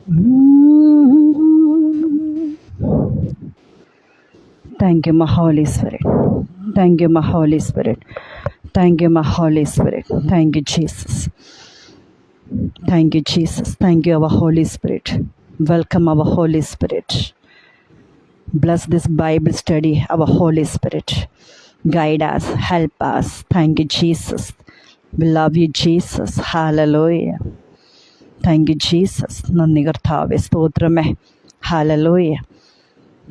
Mm. Thank you, my Holy Spirit. Thank you, my Holy Spirit. Thank you, my Holy Spirit. Thank you, Jesus. Thank you, Jesus. Thank you, our Holy Spirit. Welcome, our Holy Spirit. Bless this Bible study, our Holy Spirit. Guide us, help us. Thank you, Jesus. We love you, Jesus. Hallelujah. Thank you, Jesus. നന്ദി കർത്താവേ, സ്തോത്രമേ. Hallelujah.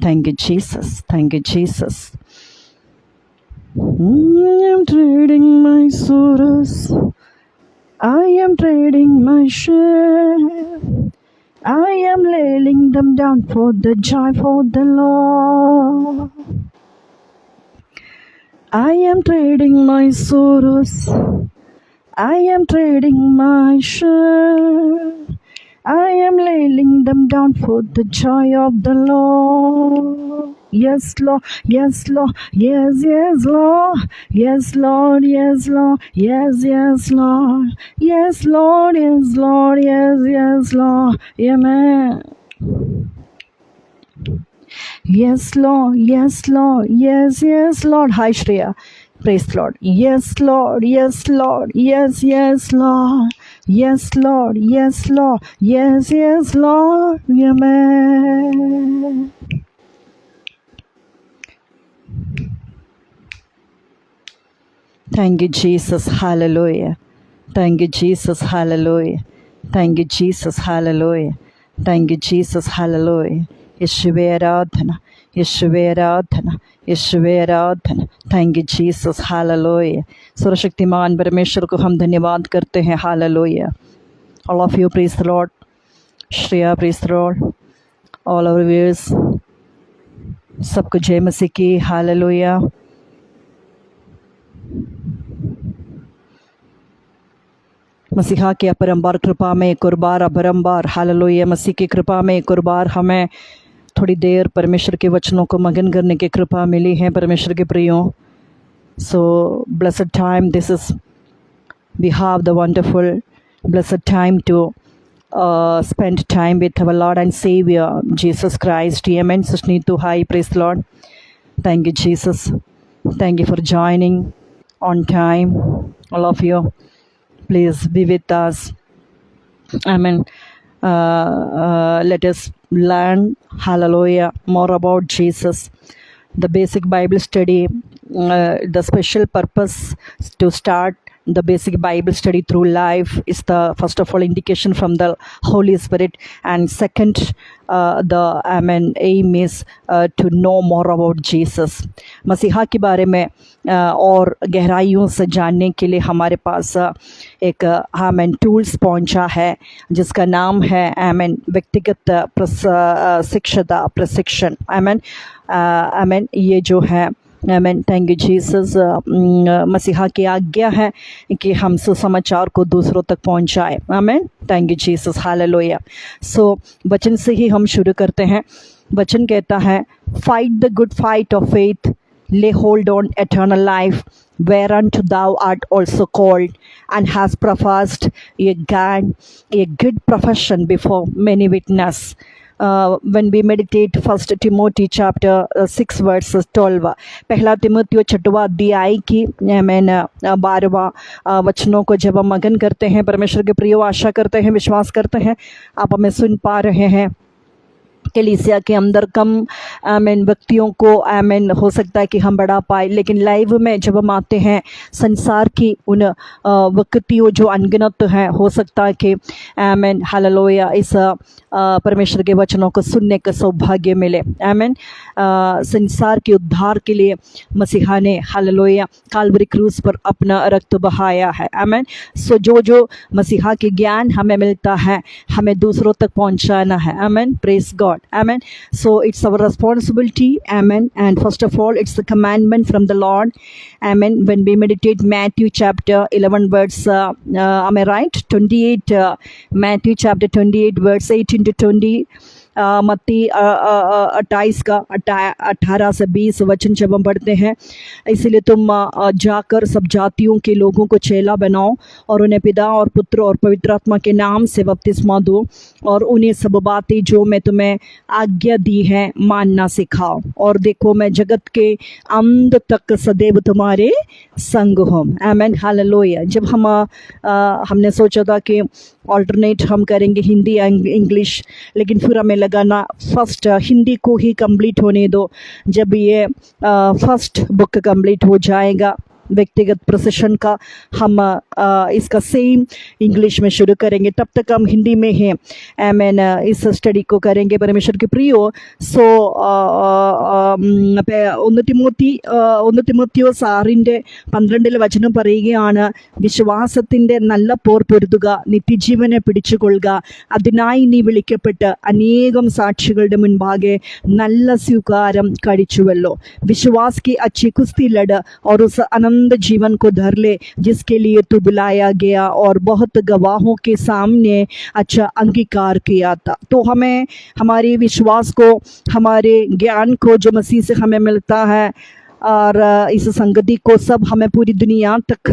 Thank you, Jesus. Thank you, Jesus. I am trading my sorrows. I am trading my shame. I am laying them down for the joy for the Lord. I am trading my sorrows. I am trading my shame. I am laying them down for the joy of the Lord. Yes, Lord. Yes, Lord. Yes, yes, Lord. Yes, Lord. Yes, Lord. Yes, yes, Lord. Yes, Lord. Yes, Lord. Yes, yes, Lord. Amen. Yes, Lord. Yes, Lord. Yes, yes, Lord. Hi, Shreya. Praise the Lord. Yes, Lord. Yes, Lord. Yes, yes, Lord. Yes, Lord. Yes, Lord. Yes, yes, Lord. Amen. Thank you, Jesus. Hallelujah. Thank you, Jesus. Hallelujah. Thank you, Jesus. Hallelujah. Thank you, Jesus. Hallelujah. യേശുവേ ആരാധന, യേശുവേ ആരാധന, യേശुवे आराधना. Thank you Jesus. Hallelujah. सर्वशक्तिमान परमेश्वर को हम धन्यवाद करते हैं. Hallelujah. All of you praise the Lord. Shreya praise the Lord. All our viewers, सबको जय मसीह की. हालेलुया. मसीहा की अपरंपार कृपा में एक और बार अपरंपार हालेलुया. मसीह की कृपा में एक और बार हमें थोड़ी देर परमेश्वर के वचनों को मगन करने की कृपा मिली है परमेश्वर के प्रियों. So blessed time this is, we have the wonderful blessed time to spend time with our Lord and Savior Jesus Christ. Amen. Sushnitu, hi, praise the Lord. Thank you, Jesus. Thank you for joining on time, all of you. Please be with us. Amen. Let us learn, hallelujah, more about Jesus. The basic Bible study, the special purpose to start the basic Bible study through life is the first of all indication from the Holy Spirit, and second, the aim is to know more about Jesus. मसीहा के बारे में और गहराइयों से जानने के लिए हमारे पास एक टूल्स पहुंचा है जिसका नाम है व्यक्तिगत प्रशिक्षण. ये जो है थैंक यू जीसस, मसीहा की आज्ञा है कि हम सुसमाचार को दूसरों तक पहुंचाएं. Amen. Thank you Jesus. Hallelujah. So वचन से ही हम शुरू करते हैं. वचन कहता है, fight the good fight of faith, lay hold on eternal life, whereunto thou art also called, and hast professed a good profession before many witnesses. When we meditate 1 Timothy chapter 6 verses 12, पहला तिमोथियो 6वां अध्याय की 12वां वचनों को जब हम मगन करते हैं परमेश्वर के प्रियो, आशा करते हैं, विश्वास करते हैं आप हमें सुन पा रहे हैं. कलीसिया के अंदर कम व्यक्तियों को हो सकता है कि हम बढ़ा पाए, लेकिन लाइव में जब हम आते हैं संसार की उन व्यक्तियों जो अनगिनत हैं, हो सकता है कि हालेलुया इस परमेश्वर के वचनों को सुनने का सौभाग्य मिले. संसार के उद्धार के लिए मसीहा ने हालेलुया काल्वरी क्रूस पर अपना रक्त बहाया है. सो जो मसीहा के ज्ञान हमें मिलता है हमें दूसरों तक पहुंचाना है. Praise God. Amen. So it's our responsibility. Amen. And first of all, it's the commandment from the Lord. Amen. When we meditate Matthew chapter 11 verse, am I right? 28. Matthew chapter 28 verse 18 to 20. मत्ती 28 का 18 से 20 वचन जब हम पढ़ते हैं, इसीलिए तुम जाकर सब जातियों के लोगों को चेला बनाओ और उन्हें पिता और पुत्र और पवित्र आत्मा के नाम से बपतिस्मा दो और उन्हें सब बातें जो मैं तुम्हें आज्ञा दी है मानना सिखाओ, और देखो मैं जगत के अंत तक सदैव तुम्हारे संग हूँ। आमेन, हालेलुया। जब हमने सोचा था कि ऑल्टरनेट हम करेंगे हिंदी या इंग्लिश, लेकिन फिर हमें लगा ना, फर्स्ट हिंदी को ही कंप्लीट होने दो। जब ये फर्स्ट बुक कंप्लीट हो जाएगा व्यक्तिगत प्रोसेशन का, हम इसका सेम इंग्लिश में शुरू करेंगे। तब तक हम हिंदी में हैं आमेन इस स्टडी को करेंगे परमेश्वर के प्रियो। സോ ഒന്ന് തിമോത്തിയോസ് 6:12 വചനം പറയുകയാണ്, വിശ്വാസത്തിൻ്റെ നല്ല പോർ പൊരുതുക, നിത്യജീവനെ പിടിച്ചുകൊള്ളുക, അതിനായി നീ വിളിക്കപ്പെട്ട് അനേകം സാക്ഷികളുടെ മുൻപാകെ നല്ല സ്വീകാരം കഴിച്ചുവല്ലോ। विश्वास की अच्छी कुश्ती लड़ और उस अनंत जीवन को धर ले जिसके लिए तू बुलाया गया और बहुत गवाहों के सामने अच्छा अंगीकार किया था। तो हमें हमारे विश्वास को, हमारे ज्ञान को जो मसीह से हमें मिलता है और इस संगति को सब हमें पूरी दुनिया तक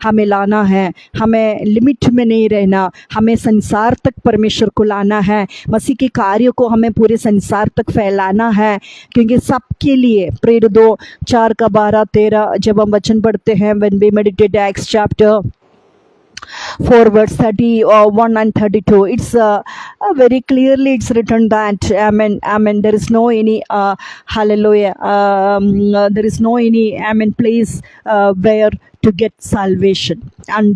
हमें लाना है। हमें लिमिट में नहीं रहना, हमें संसार तक परमेश्वर को लाना है। मसीह के कार्य को हमें पूरे संसार तक फैलाना है, क्योंकि सबके लिए। प्रेरित 2:4-13 जब हम वचन पढ़ते हैं, when we meditate Acts chapter 4 verse 31 and 32, it's very clearly it's written that amen there is no any hallelujah there is no any amen place where to get salvation, and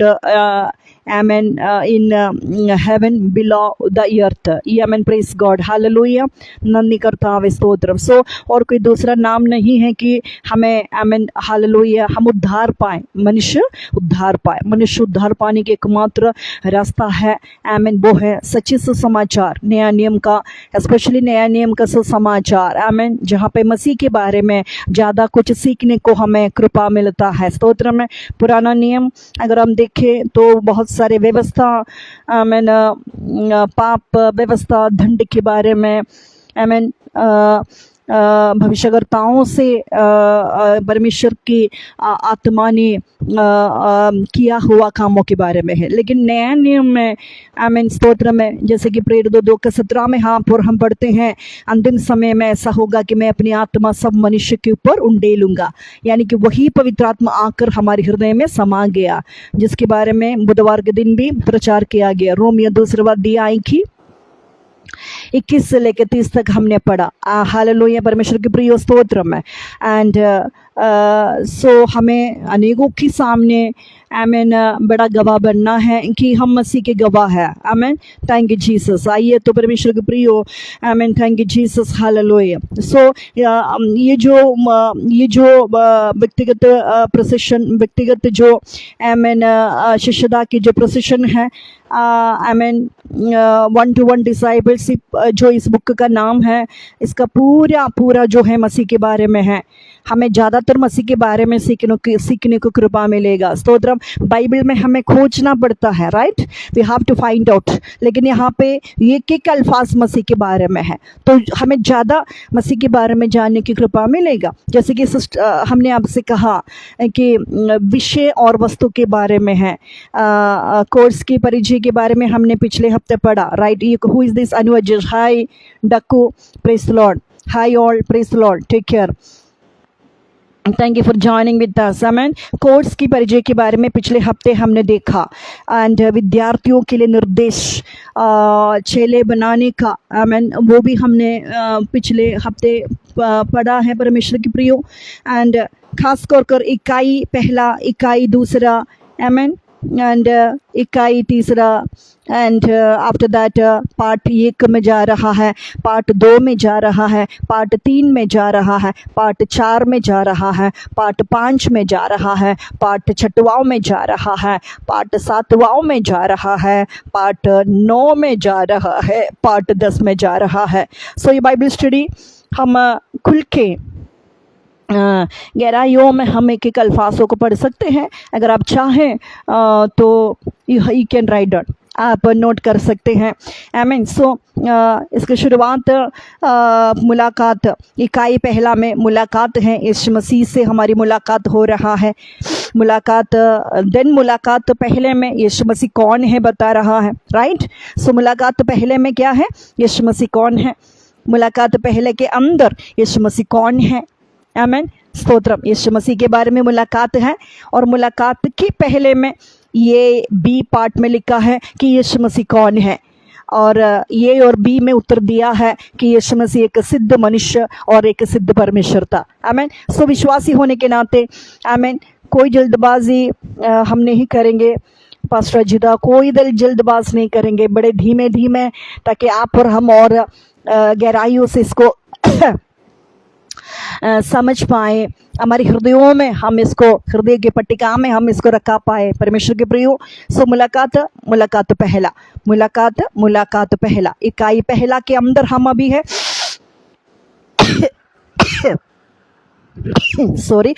amen in heaven below the earth। amen, praise God, hallelujah, नन्ही कर्तावे स्तोत्रम। सो और कोई दूसरा नाम नहीं है कि हमें amen hallelujah हम उद्धार पाए, मनुष्य उद्धार पाए। मनुष्य उद्धार पाने के एकमात्र रास्ता है amen, वो है सच्चे सुसमाचार, नया नियम का, स्पेशली नया नियम का सुसमाचार amen, जहाँ पे मसीह के बारे में ज़्यादा कुछ सीखने को हमें कृपा मिलता है। स्तोत्र में पुराना नियम अगर हम देखें तो बहुत सारे व्यवस्था आमेन, पाप व्यवस्था, दंड के बारे में आमेन, भविष्यवक्ताओं से परमेश्वर की आत्मा ने किया हुआ कामों के बारे में है। लेकिन नया नियम में आमीन स्तोत्र में, जैसे कि प्रेरित 2:17 में हाँ पर हम पढ़ते हैं, अंतिम समय में ऐसा होगा कि मैं अपनी आत्मा सब मनुष्य के ऊपर उंडेलूंगा, यानी कि वही पवित्र आत्मा आकर हमारे हृदय में समा गया, जिसके बारे में बुधवार के दिन भी प्रचार किया गया। रोमियो 2:2 की 21 से लेकर 30 तक हमने पढ़ा। हालेलुया, परमेश्वर के प्रिय स्तोत्र में। एंड सो हमें अनेकों के सामने आमेन बड़ा गवाह बनना है कि हम मसीह के गवाह हैं। आमेन, थैंक यू जीसस। आइए तो परमेश्वर के प्रियो आमेन, थैंक यू जीसस, हालेलुया। सो ये जो व्यक्तिगत प्रोसेशन, व्यक्तिगत जो आमेन शिष्यता की जो प्रोसेशन है आमेन 1-to-1 डिसाइपलशिप जो इस बुक का नाम है, इसका पूरा जो है मसीह के बारे में है। हमें ज़्यादातर मसीह के बारे में सीखने को कृपा मिलेगा। स्तोत्रम। बाइबल में हमें खोजना पड़ता है, right, we have to find out, लेकिन यहाँ पे एक अल्फाज मसीह के बारे में है, तो हमें ज़्यादा मसीह के बारे में जानने की कृपा मिलेगा। जैसे कि हमने आपसे कहा कि विषय और वस्तु के बारे में है, कोर्स की परिचय के बारे में हमने पिछले हफ्ते पढ़ा, right. Who is this Anuj, hi Dakku, praise the Lord, hi all, praise the Lord, take care, thank you for joining with us. Amen. Course की परिचय के बारे में पिछले हफ्ते हमने देखा, एंड विद्यार्थियों के लिए निर्देश चेले बनाने का आमेन, वो भी हमने पिछले हफ्ते पढ़ा है परमेश्वर की प्रियो। एंड खास कर इकाई पहला, इकाई दूसरा, आमेन, एंड इकाई तीसरा, एंड आफ्टर दैट पार्ट 1 में जा रहा है, पार्ट 2 में जा रहा है, पार्ट 3 में जा रहा है, पार्ट 4 में जा रहा है, पार्ट 5 में जा रहा है, पार्ट 6वां में जा रहा है, पार्ट 7वां में जा रहा है, पार्ट 9 में जा रहा है, पार्ट 10 में जा रहा है। सो ये बाइबल स्टडी हम खुल के गहराइयों में हम एक अल्फाजों को पढ़ सकते हैं। अगर आप चाहें तो यू कैन राइट डाउन, आप नोट कर सकते हैं। आमीन। सो इसकी शुरुआत मुलाकात, इकाई पहला में मुलाकात है, यीशु मसीह से हमारी मुलाकात हो रहा है। मुलाकात मुलाकात पहले में यीशु मसीह कौन है बता रहा है, राइट। सो मुलाकात पहले में क्या है, यीशु मसीह कौन है। मुलाकात पहले के अंदर यीशु मसीह कौन है। आमीन। स्तोत्रम। यीशु मसीह के बारे में मुलाकात है, और मुलाकात के पहले में ये बी पार्ट में लिखा है कि यीशु मसीह कौन है, और ये और बी में उत्तर दिया है कि यीशु मसीह एक सिद्ध मनुष्य और एक सिद्ध परमेश्वर था। आमीन। सो विश्वासी होने के नाते आमीन, कोई जल्दबाजी हम नहीं करेंगे पास्टर अजिदा, कोई जल्दबाज नहीं करेंगे, बड़े धीमे धीमे, ताकि आप और हम और गहराइयों से इसको समझ पाए, हमारे हृदयों में हम इसको, हृदय के पट्टिका में हम इसको रखा पाए। परमेश्वर के प्रियो, सो मुलाकात पहला, इकाई पहला के अंदर हम अभी है। सॉरी,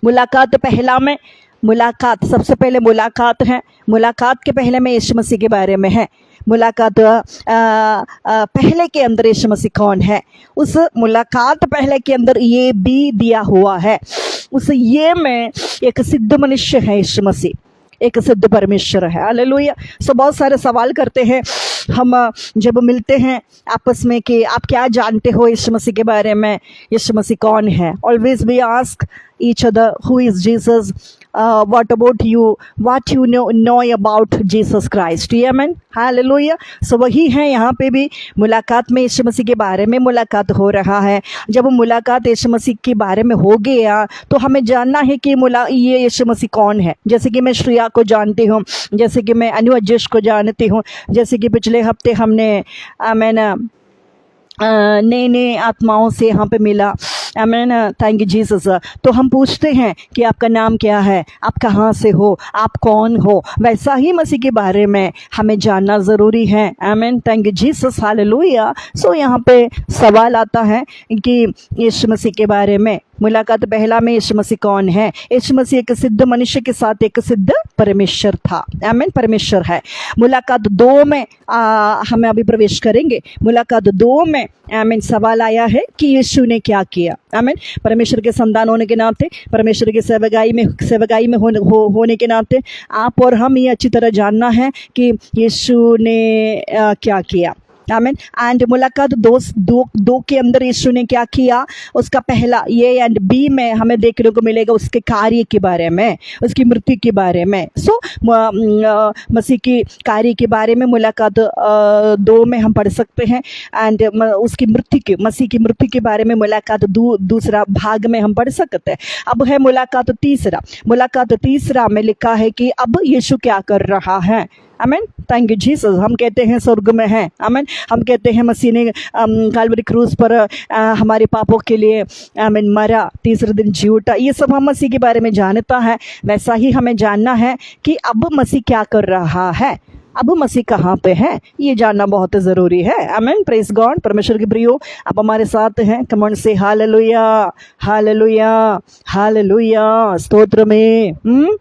मुलाकात पहला में, मुलाकात सबसे पहले मुलाकात है। मुलाकात के पहले में यीशु मसीह के बारे में है। मुलाकात पहले के अंदर यीशु मसीह कौन है, उस मुलाकात पहले के अंदर ये भी दिया हुआ है। उस ये में एक सिद्ध मनुष्य है यीशु मसीह, एक सिद्ध परमेश्वर है। हालेलुया। सो बहुत सारे सवाल करते हैं हम जब मिलते हैं आपस में कि आप क्या जानते हो यीशु मसीह के बारे में, यीशु मसीह कौन है। Always we ask each other, who is Jesus, what about you, what you know about Jesus Christ। Amen, hallelujah। so वही है, यहाँ पे भी मुलाकात में यीशु मसीह के बारे में मुलाकात हो रहा है। जब मुलाकात यीशु मसीह के बारे में हो गया तो हमें जानना है कि ये यीशु मसीह कौन है। जैसे कि मैं श्रेया को जानती हूँ, जैसे कि मैं अनु अजेश को जानती हूँ, जैसे कि पिछले हफ्ते हमने मैंने नए आत्माओं से यहाँ पे मिला। आमीन, थैंक यू जीसस। तो हम पूछते हैं कि आपका नाम क्या है, आप कहाँ से हो, आप कौन हो। वैसा ही मसीह के बारे में हमें जानना ज़रूरी है। आमीन, थैंक यू जीसस, हालेलुया। सो यहाँ पे सवाल आता है कि यीशु मसीह के बारे में, मुलाकात पहला में यीशु मसीह कौन है। यीशु मसीह एक सिद्ध मनुष्य के साथ एक सिद्ध परमेश्वर था। आमीन, परमेश्वर है। मुलाकात 2 में हमें अभी प्रवेश करेंगे। मुलाकात 2 में आमीन, सवाल आया है कि यीशु ने क्या किया। आमीन, परमेश्वर के संतान होने के नाते, परमेश्वर की सेवकाई में होने के नाते आप और हम ये अच्छी तरह जानना है कि यीशु ने क्या किया। आमीन। एंड मुलाकात 2 के अंदर यीशु ने क्या किया, उसका पहला ये एंड बी में हमें देखने को मिलेगा उसके कार्य के बारे में, उसकी मृत्यु के बारे में। सो मसीह की कार्य के बारे में मुलाकात 2 में हम पढ़ सकते हैं। एंड उसकी मसीह की मृत्यु के बारे में मुलाकात दूसरा भाग में हम पढ़ सकते हैं। अब है मुलाकात तीसरा में लिखा है कि अब यीशु क्या कर रहा है। आमीन, थैंक यू जीसस। हम कहते हैं स्वर्ग में है। आमीन, हम कहते हैं मसीह ने काल्वरी क्रूस पर हमारे पापों के लिए आमीन मरा, तीसरे दिन जी उठा। ये सब हम मसीह के बारे में जानता है। वैसा ही हमें जानना है कि अब मसीह क्या कर रहा है, अब मसीह कहाँ पे है, ये जानना बहुत ज़रूरी है। आमीन, प्रेज गॉड। परमेश्वर के प्रियो, आप हमारे साथ हैं। कमेंट से हालेलुया, हालेलुया, हालेलुया, स्तोत्र में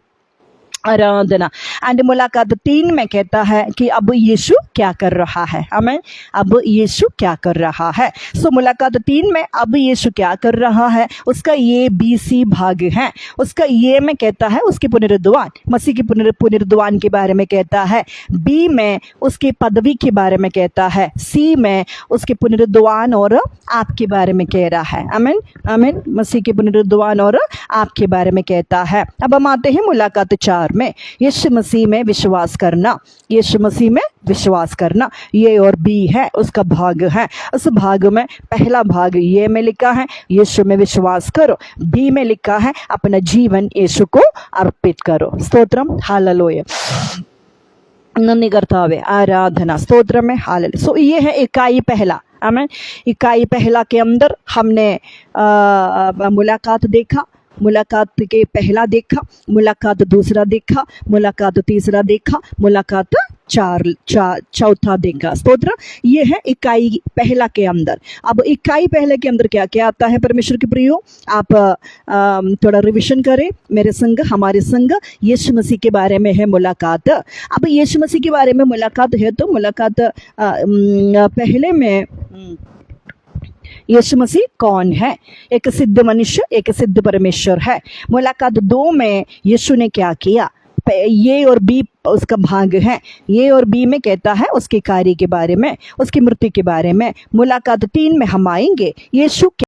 आराधना। एंड मुलाकात 3 में कहता है कि अब यीशु क्या कर रहा है। आमीन, अब यीशु क्या कर रहा है। सो मुलाकात 3 में अब यीशु क्या कर रहा है, उसका ये BC भाग है। उसका ये में कहता है उसकी पुनरुद्धान, मसीह की पुनरुद्धान के बारे में कहता है। B में उसकी पदवी के बारे में कहता है। C में उसके पुनरुद्धान और आपके बारे में कह रहा है। आमीन, आमीन, मसीह की पुनरुद्धान और आपके बारे में कहता है। अब हम आते हैं मुलाकात 4 में, यीशु मसीह में विश्वास करना। यीशु मसीह में विश्वास करना, ये और बी है, उसका भाग है। उस भाग में पहला भाग ये में लिखा है यीशु में विश्वास करो। बी में लिखा है अपना जीवन यीशु को अर्पित करो। स्तोत्रम, हालेलुया, नन्ही कर्तावे, आराधना, स्तोत्र में हालेलुया। सो ये है इकाई पहला। आमीन, इकाई पहला के अंदर हमने मुलाकात देखा, मुलाकात के पहला देखा, मुलाकात दूसरा देखा, मुलाकात तीसरा देखा, मुलाकात चौथा देगा। स्तोत्र। ये है इकाई पहला के अंदर। अब इकाई पहले के अंदर क्या क्या आता है परमेश्वर के प्रियो, आप थोड़ा रिविजन करें मेरे संग, हमारे संग। यीशु मसीह के बारे में है मुलाकात। अब यीशु मसीह के बारे में मुलाकात है तो मुलाकात पहले में यीशु मसीह कौन है? एक सिद्ध मनुष्य, एक सिद्ध परमेश्वर है। मुलाकात 2 में यीशु ने क्या किया? ये और बी उसका भाग है। ये और बी में कहता है उसके कार्य के बारे में, उसकी मृत्यु के बारे में। मुलाकात 3 में हम आएंगे, यीशु